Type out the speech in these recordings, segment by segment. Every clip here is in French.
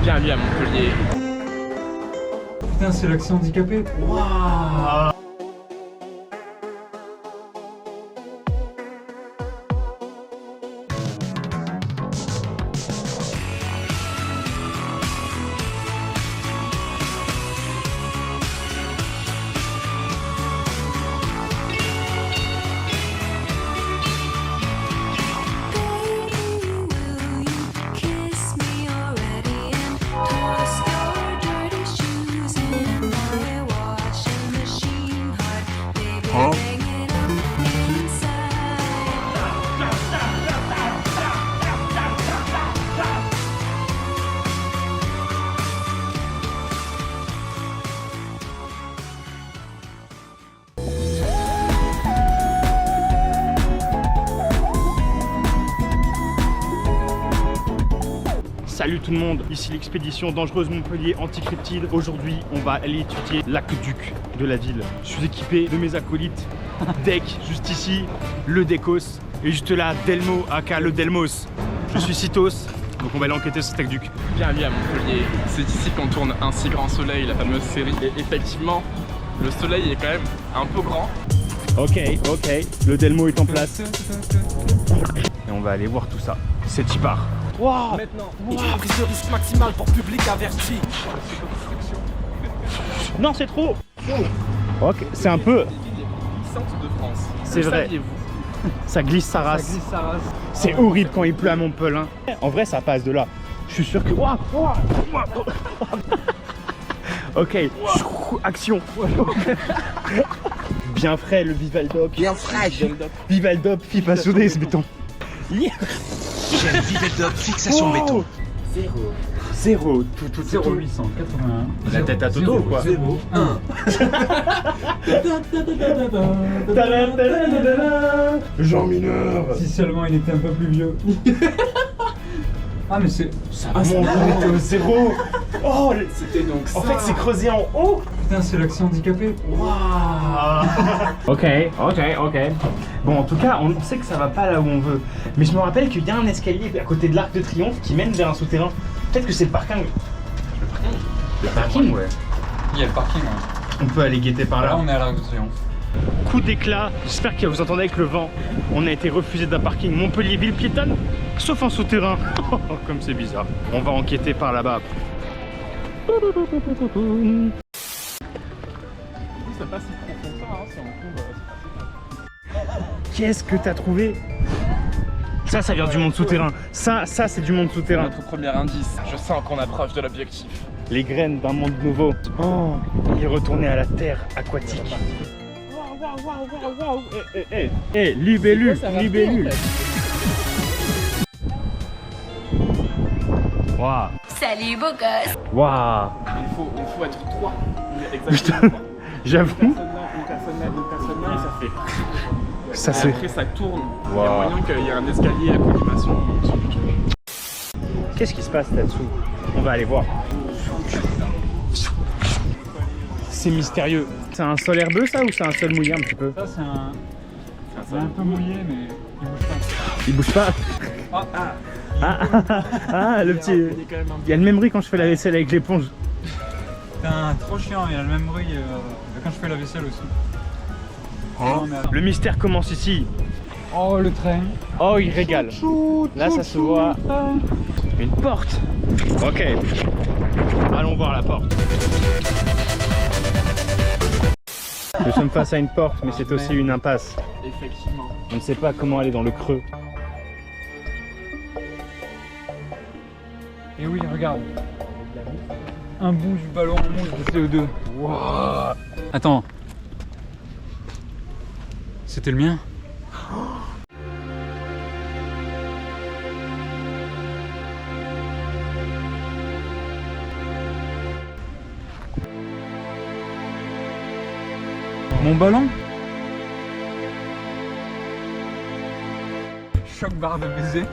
Bienvenue à Montpellier. Putain, c'est l'accès handicapé. Waouh. Salut tout le monde, ici l'expédition dangereuse Montpellier anti-cryptide. Aujourd'hui, on va aller étudier l'aqueduc de la ville. Je suis équipé de mes acolytes. Deck, juste ici, le Decos. Et juste là, Delmo, aka le Delmos. Je suis Citos, donc on va aller enquêter sur cet aqueduc. Bienvenue à Montpellier. C'est ici qu'on tourne Un si grand soleil, la fameuse série. Et effectivement, le soleil est quand même un peu grand. Ok, le Delmo est en place. Et on va aller voir tout ça. C'est y part. Wow. Maintenant, prise de risque maximale pour public averti. Non, c'est trop. Ok, c'est un peu... Centre de France. C'est vrai. Ça glisse sa race. Ça glisse sa race. C'est horrible quand il pleut à Montpellier. En vrai, ça passe de là. Je suis sûr que... Ok, action. Bien frais le Vivaldop. Bien fraîche. Vivaldop, FIFA soudé ce béton. J'aime Vivaldop, fixation béton. 0. 0881. La tête à Toto ou quoi? 1. Jean Mineur. Si seulement il était un peu plus vieux. Ah mais c'est... On était au 0. Oh, C'était donc ça. en fait c'est creusé en haut. Putain, c'est l'accès handicapé. Ok. Bon, en tout cas, on sait que ça va pas là où on veut. Mais je me rappelle qu'il y a un escalier à côté de l'Arc de Triomphe qui mène vers un souterrain. Peut-être que c'est le parking. Le parking, ouais. Il y a le parking. Ouais. On peut aller guetter par Là là. on est à l'Arc de Triomphe. Coup d'éclat, j'espère que vous entendez avec le vent. On a été refusé d'un parking Montpellier-Ville piétonne, sauf en souterrain. Comme c'est bizarre. On va enquêter par là-bas. Ça passe si profond ça, hein, si on tombe, c'est pas si Qu'est-ce que t'as trouvé? Ça vient du monde souterrain. Ça c'est du monde souterrain. Notre premier indice, je sens qu'on approche de l'objectif. Les graines d'un monde nouveau. Oh, il est retourné à la terre aquatique. Waouh. Libellule, libellule. Waouh. Salut beau gosse. Waouh. Il faut être 3. Exactement. J'avoue. Une personne là, et ça fait. Ça Et c'est. après ça tourne. Il y Wow. a moyen qu'il y ait un escalier à collimation sur le truc. Qu'est-ce qui se passe là-dessous? On va aller voir. C'est mystérieux. C'est un sol herbeux ça ou c'est un sol mouillé un petit peu? Ça c'est un... C'est un peu mouillé mais il bouge pas. Il bouge pas. Le petit. Il y a le même bruit quand je fais la vaisselle avec l'éponge. Putain, trop chiant, il y a le même bruit quand je fais la vaisselle aussi. Oh, mais attends. Le mystère commence ici. Oh le train. Oh, il régale. Là, ça se voit. Une porte. Ok. Allons voir la porte. Nous sommes face à une porte, mais c'est aussi une impasse. Effectivement. On ne sait pas comment aller dans le creux. Et oui, regarde. Un bout du ballon en mousse de CO2. Wow. Attends. C'était le mien? Mon ballon? Choc barre de baiser.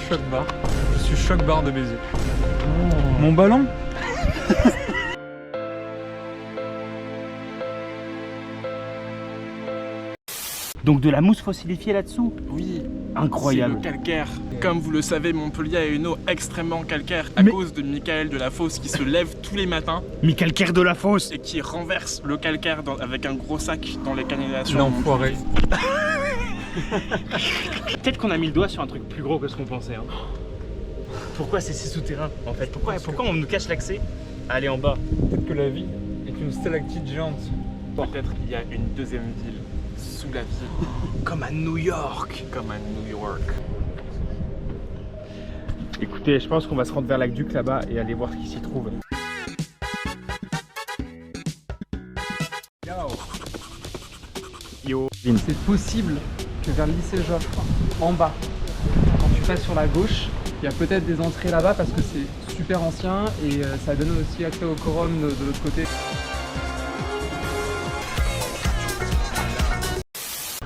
Choc barre. Je suis choc barre de baiser. Mon ballon? Donc de la mousse fossilifiée là-dessous? Oui, incroyable. C'est le calcaire. Comme vous le savez, Montpellier a une eau extrêmement calcaire à cause de Michael Delafosse qui se lève tous les matins Mais calcaire de la fosse. et qui renverse le calcaire avec un gros sac dans les canalisations. L'enfoiré. Peut-être qu'on a mis le doigt sur un truc plus gros que ce qu'on pensait. Hein. Pourquoi c'est si souterrain en fait? Pourquoi on nous cache l'accès à aller en bas? Peut-être que la vie est une stalactite géante. Peut-être qu'il y a une deuxième ville sous la ville, Comme à New York. comme à New York. Écoutez, je pense qu'on va se rendre vers l'Aqueduc là-bas et aller voir ce qui s'y trouve. Yo. C'est possible que vers le lycée Joffre, en bas, quand tu passes sur la gauche, il y a peut-être des entrées là-bas parce que c'est super ancien et ça donne aussi accès au quorum de l'autre côté.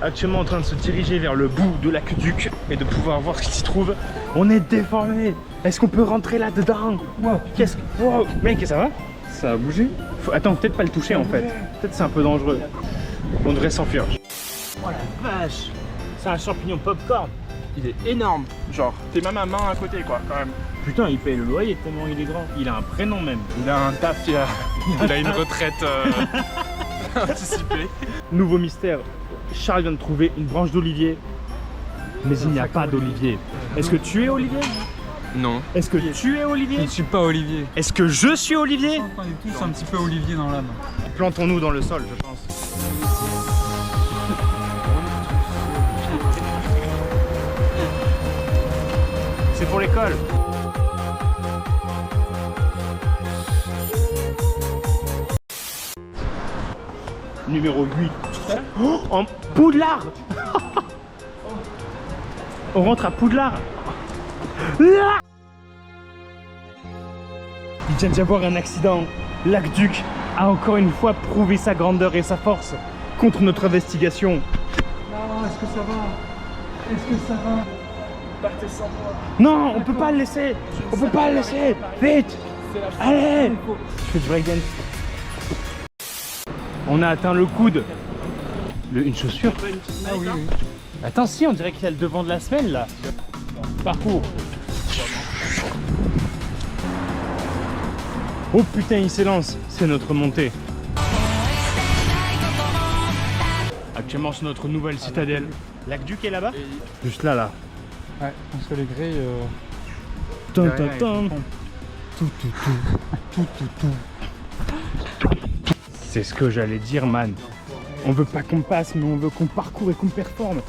Actuellement en train de se diriger vers le bout de l'Aqueduc et de pouvoir voir ce qui s'y trouve. On est déformé. Est-ce qu'on peut rentrer là-dedans? Wow. Qu'est-ce que... Wow. Mec, ça va? Ça a bougé? Attends, peut-être pas le toucher en fait. Peut-être c'est un peu dangereux. On devrait s'enfuir. Oh la vache! C'est un champignon popcorn. Il est énorme, genre t'es même à main à côté quoi quand même. Putain, il paye le loyer tellement il est grand. Il a un prénom même. Il a un taf, il a une retraite anticipée. Nouveau mystère. Charles vient de trouver une branche d'olivier. Mais il n'y a pas d'olivier. Est-ce que tu es Olivier? Non. Est-ce que tu es Je Olivier? ne suis pas Olivier. Est-ce que je suis Olivier? On est tous un petit peu Olivier dans l'âme. Plantons-nous dans le sol, je pense. C'est pour l'école. Numéro 8. Oh, en Poudlard. On rentre à Poudlard. Là. Il vient d'y avoir un accident. L'Aqueduc a encore une fois prouvé sa grandeur et sa force contre notre investigation. Non, est-ce que ça va? Est-ce que ça va? Partez sans moi. Non, on peut pas le laisser. On peut pas le laisser. Vite. Allez. Je fais du breakdance. On a atteint le coude. Une chaussure. Ah oui, oui. Attends, si, on dirait qu'il y a le devant de la semelle là. Parcours. Oh putain, il s'élance. C'est notre montée. Actuellement sur notre nouvelle citadelle. L'Aqueduc est là-bas? Juste là, là. Ouais, on se les grilles. Tum, derrière, tum, avec tum. le pont. C'est ce que j'allais dire, man. On veut pas qu'on passe, mais on veut qu'on parcourt et qu'on performe.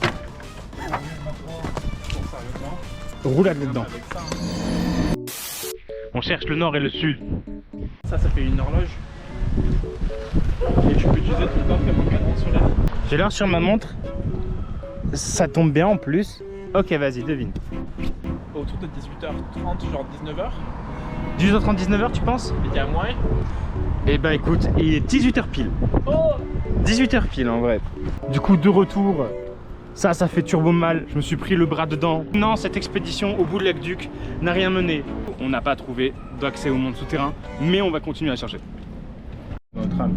Roulade là-dedans. On cherche le nord et le sud. Ça fait une horloge. Et tu peux utiliser ton corps comme un cadran solaire. J'ai l'heure sur ma montre. Ça tombe bien en plus. Ok, vas-y, devine. Autour de 18h30, genre 19h. 18h30, 19h, tu penses? Il y a moins. Eh ben écoute, il est 18h pile. Oh 18h pile en vrai. Du coup, de retour, ça fait turbo mal. Je me suis pris le bras dedans. Non, cette expédition au bout de l'Aqueduc n'a rien mené. On n'a pas trouvé d'accès au monde souterrain, mais on va continuer à chercher. Notre âme.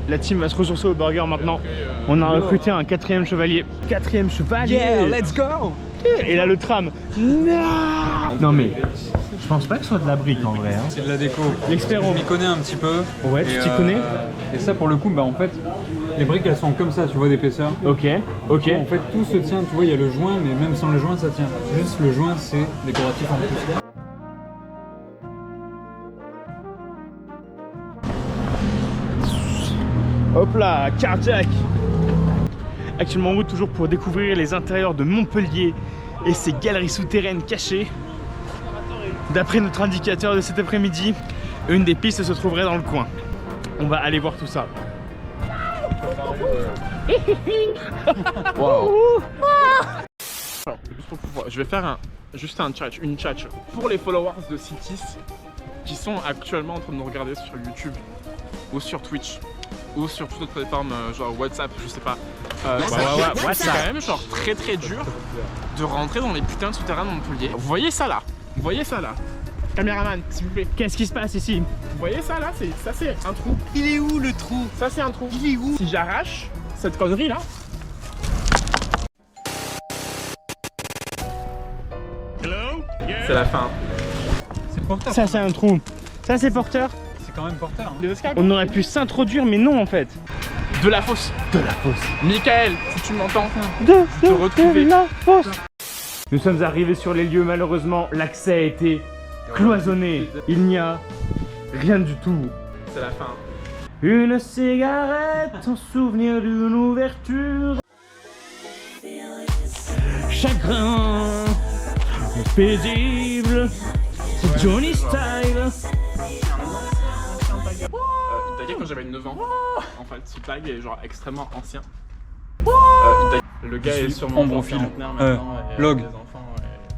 La team va se ressourcer au burger maintenant. On a recruté un 4e chevalier. 4e chevalier. Yeah, let's go! Et là le tram. Non mais je pense pas que ce soit de la brique en vrai. Hein. C'est de la déco. L'expert On m'y connaît un petit peu. Ouais, Et, tu t'y connais? Et ça, pour le coup, bah en fait, les briques elles sont comme ça, tu vois, d'épaisseur. Ok, ok. En fait, tout se tient, tu vois, il y a le joint, mais même sans le joint, ça tient. Juste le joint, c'est décoratif en plus. Hop là, cardiaque. Actuellement en route toujours pour découvrir les intérieurs de Montpellier et ses galeries souterraines cachées. D'après notre indicateur de cet après-midi, une des pistes se trouverait dans le coin. On va aller voir tout ça. Wow. Alors, juste pour pouvoir, je vais faire une chat pour les followers de Citis qui sont actuellement en train de nous regarder sur YouTube ou sur Twitch ou sur toute autre plateforme genre WhatsApp, je sais pas. C'est quand même genre très dur de rentrer dans les putains de souterrains de Montpellier. Vous voyez ça là? Vous voyez ça là? Caméraman, s'il vous plaît. Qu'est-ce qui se passe ici? Vous voyez ça là? Ça c'est un trou. Il est où le trou? Ça c'est un trou. Il est où? Si j'arrache cette connerie là, C'est la fin. C'est porteur. Ça c'est un trou. Ça c'est porteur. C'est quand même porteur. Hein. On aurait pu s'introduire mais non en fait. De la fosse. De la fosse. Michael, si tu m'entends, De retrouver. la fosse. Nous sommes arrivés sur les lieux, malheureusement l'accès a été cloisonné. Il n'y a rien du tout. c'est la fin. Une cigarette en souvenir d'une ouverture. Chagrin paisible, c'est Johnny Style. Il taguait quand j'avais 9 ans. En fait, ce tag est genre extrêmement ancien. Le gars est sûrement Ombrophile. trentenaire maintenant. et log. des enfants,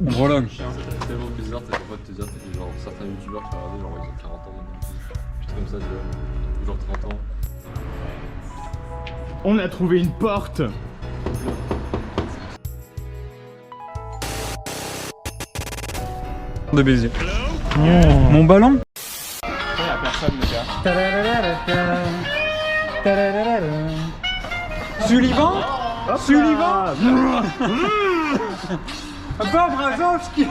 Brologue. C'est tellement bizarre, t'es en train de te dire, t'as genre certains youtubeurs qui regardent, genre ils ont 40 ans maintenant. Juste comme ça, tu vois, genre 30 ans. On a trouvé une porte. De baiser. Mon ballon. Il y a personne, les gars. Sullivan. Sullivan. Bob Razowski.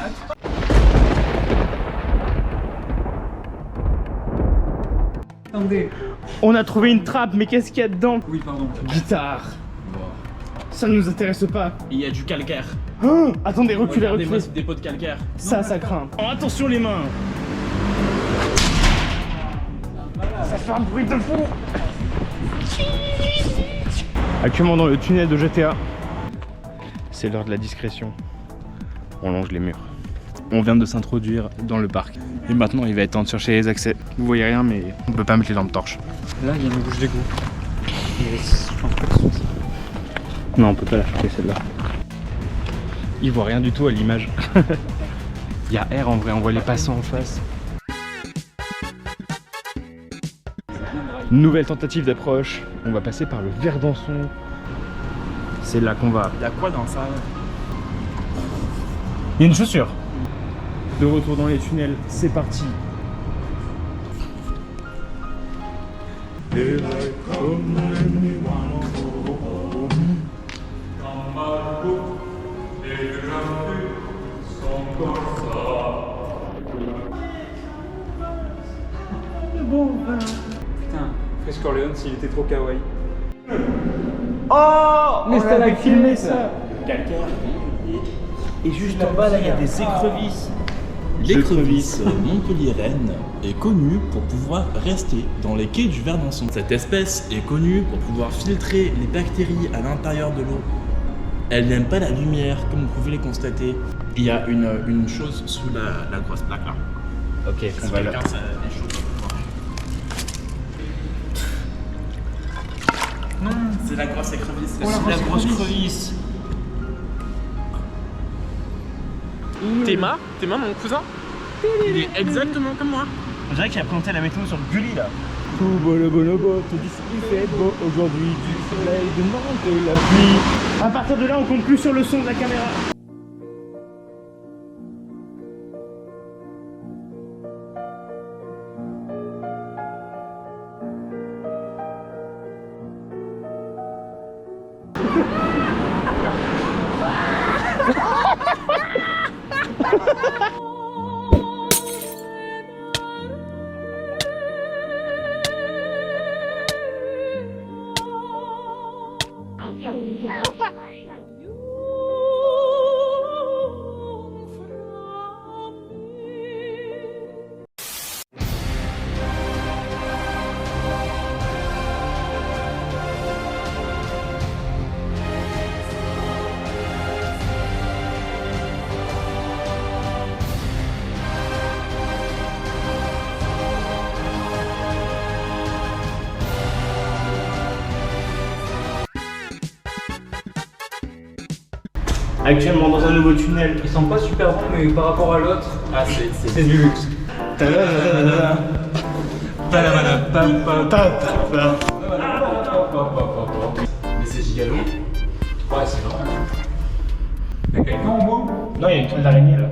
Attendez. On a trouvé une trappe, mais qu'est-ce qu'il y a dedans? Oui, pardon. Guitare. Ça ne nous intéresse pas. Il y a du calcaire. Oh, attendez, reculez, Regardez-moi reculez. ce dépôt de calcaire. Ça craint. Oh, attention les mains. Ça fait un bruit de fou. Actuellement dans le tunnel de GTA. C'est l'heure de la discrétion. On longe les murs. On vient de s'introduire dans le parc. Et maintenant il va être temps de chercher les accès. Vous voyez rien mais on peut pas mettre les lampes torches. Là, il y a une bouche d'égout. Non, on peut pas la chercher celle-là. Il voit rien du tout à l'image. Il y a R en vrai, on voit les passants en face. Nouvelle tentative d'approche. On va passer par le Verdançon. C'est là qu'on va. Il y a quoi dans ça? Il y a une chaussure. De retour dans les tunnels, c'est parti. Putain, Chris Corleone s'il était trop kawaii. Oh, Mais on c'était avait la filmé clé, ça. Et juste en bas là, il y a des écrevisses. L'écrevisse montpelliéraine est connue pour pouvoir rester dans les quais du Verdançon. Cette espèce est connue pour pouvoir filtrer les bactéries à l'intérieur de l'eau. Elle n'aime pas la lumière, comme vous pouvez le constater. Il y a une chose sous la grosse plaque là. Ok, on va là. Quelqu'un, ça est chaud pour voir. C'est la grosse écrevisse. C'est la grosse crevisse. Théma, mon cousin, il est exactement comme moi. On dirait qu'il a présenté la météo sur Gulli là. Tout beau le bonobo, te dis qu'il fait beau aujourd'hui, du soleil, de la pluie. À partir de là, on compte plus sur le son de la caméra. Actuellement dans un nouveau tunnel. Ils sont pas super bons, mais par rapport à l'autre, c'est du luxe. Mais c'est gigalo. Ouais, c'est vrai. Y'a quelqu'un en haut? Non, il y a une toile d'araignée là.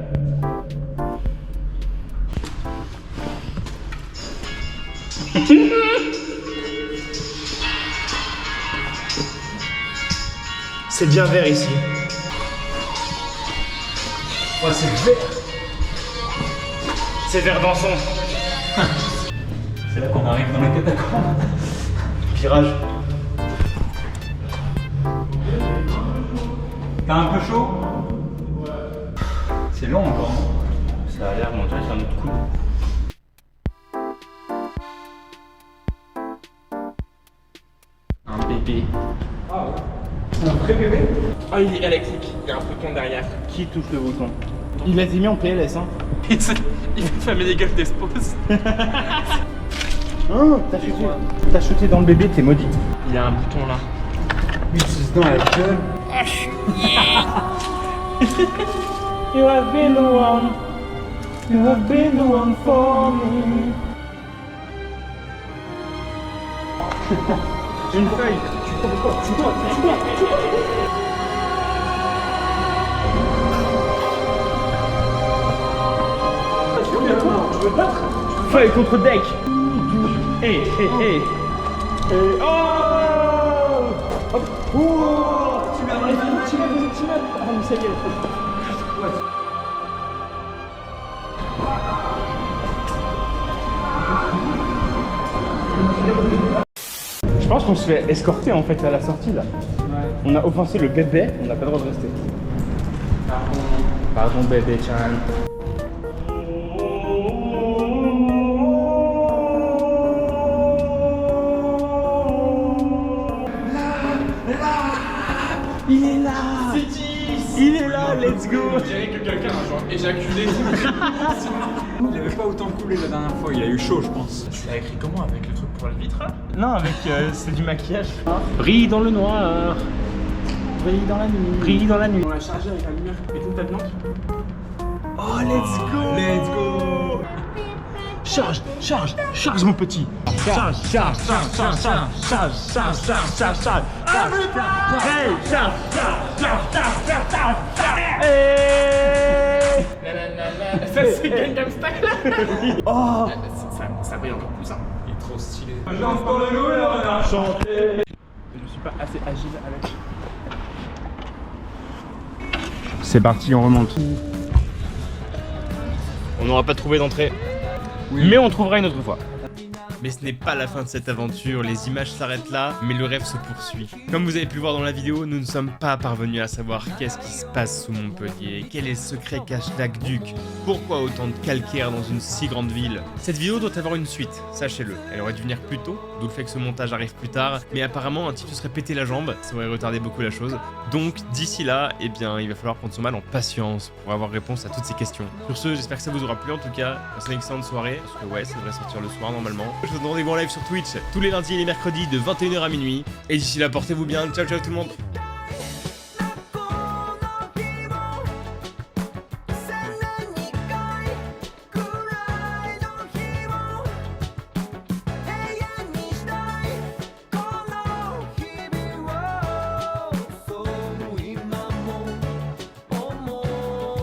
C'est bien vert ici. Ouais, c'est vert. C'est Verdançon. C'est là qu'on arrive dans les catacombes. Virage. T'as un peu chaud? C'est long encore. Ça a l'air, mon dieu, c'est un autre coup. Un bébé. C'est un vrai bébé? Ah, il est électrique, il y a un bouton derrière. Qui touche le bouton? Il a été mis en PLS, hein. Il fait Family Gueule d'Espose. Oh, t'as chuté dans le bébé, t'es maudit. Il y a un bouton là. Oui, c'est dans la gueule. You have been the one. You have been the one for me. Une feuille. Tu veux te battre? Feuille contre deck. Hey. Oh! Hop. Oh! Tu m'as. Ah, mais ça y est. Je pense qu'on se fait escorter en fait à la sortie là. Ouais. On a offensé le bébé, on n'a pas le droit de rester. Pardon bébé Chan. Il est là. Il est là, let's go. On dirait que quelqu'un a genre éjaculé. Il avait pas autant coulé la dernière fois, il a eu chaud je pense. Tu l'as écrit comment avec le truc pour la vitre? Non, avec c'est du maquillage. Brille dans le noir. Brille dans la nuit. Brille dans la nuit. On l'a chargé avec la lumière éteinte ta lampe. Oh, let's go. Let's go. Charge mon petit. Charge. Hey, charge. Hey. Ça c'est Gangnam Style. Oh. Ça brille encore plus. Hein. Il est trop stylé. Chante pour le loup et le renard. Chanter. Je suis pas assez agile avec. C'est parti, on remonte. On n'aura pas trouvé d'entrée. Oui. Mais on trouvera une autre fois. Mais ce n'est pas la fin de cette aventure, les images s'arrêtent là, mais le rêve se poursuit. Comme vous avez pu le voir dans la vidéo, nous ne sommes pas parvenus à savoir qu'est-ce qui se passe sous Montpellier, quel est ce secret cache l'aqueduc, pourquoi autant de calcaire dans une si grande ville. Cette vidéo doit avoir une suite, sachez-le. Elle aurait dû venir plus tôt, d'où le fait que ce montage arrive plus tard, mais apparemment un type se serait pété la jambe, ça aurait retardé beaucoup la chose. Donc d'ici là, eh bien, il va falloir prendre son mal en patience pour avoir réponse à toutes ces questions. Sur ce, j'espère que ça vous aura plu en tout cas, passez une excellente soirée, parce que ouais, ça devrait sortir le soir normalement. Je vous donne rendez-vous en live sur Twitch tous les lundis et les mercredis de 21h à minuit. Et d'ici là, portez-vous bien. Ciao, ciao tout le monde.